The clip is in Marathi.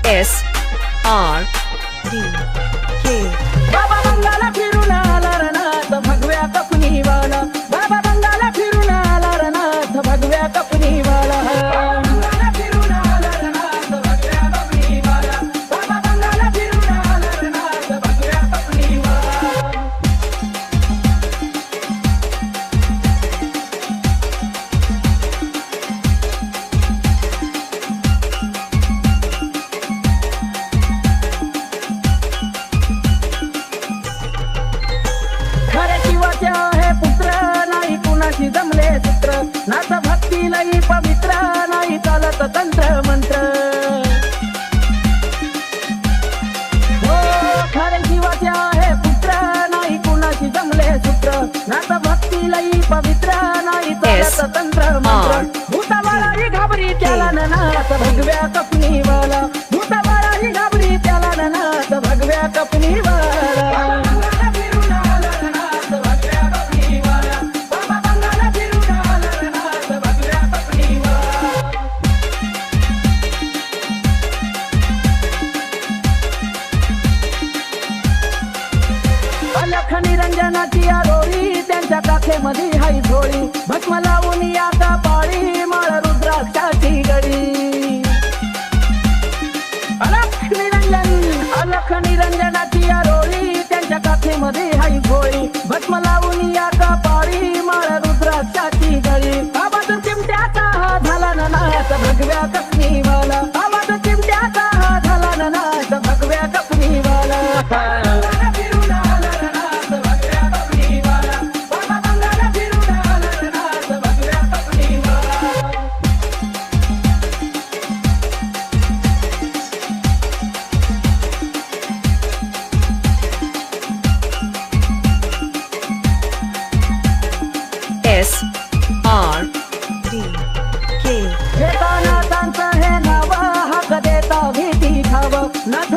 SRDK बाबा बंगाला फिरून आला रनाथ भगव्या कपनीवाला बाबा बंगाला फिरून आला रनाथ भगव्या कपनीवाला बंगाला फिरून आला रनाथ भगव्या कपनीवाला बाबा बंगाला फिरून आला रनाथ भगव्या कपनीवाला खऱ्या शिवाच्या हे पुत्र नाही कुणाशी जमले सूत्र नाथ भक्ती लई पवित्र नाही चालत तंत्र मंत्र हो खऱ्या शिवाच्या हे पुत्र नाही कुणाशी जमले सूत्र नाथ भक्ती लई पवित्र नाही चालत तंत्र मंत्र भूताबाळाही घाबरी त्याला नाथ भगव्या कपनीवाला भूताबाळाही घाबरी त्याला नाथ भगव्या कपनीवाला अलख निरंजनाची आरोळी त्यांच्या काखेमध्ये हाई झोळी भस्म लावून आता पाळी माळ रुद्राक्षाची गडी अलख निरंजनाची आरोळी त्यांच्या काखेमध्ये हाई झोळी भस्म लावून आता पाळी माळ रुद्राक्षाची गडी आवाज चिमट्याचा हा झाला नाथ भगव्या कपनीवाला आवाज चिमट्याचा हा झाला नाथ भगव्या कपनीवाला SRDK नाथांचं हे नाव हाक देता भीती खाव नाथ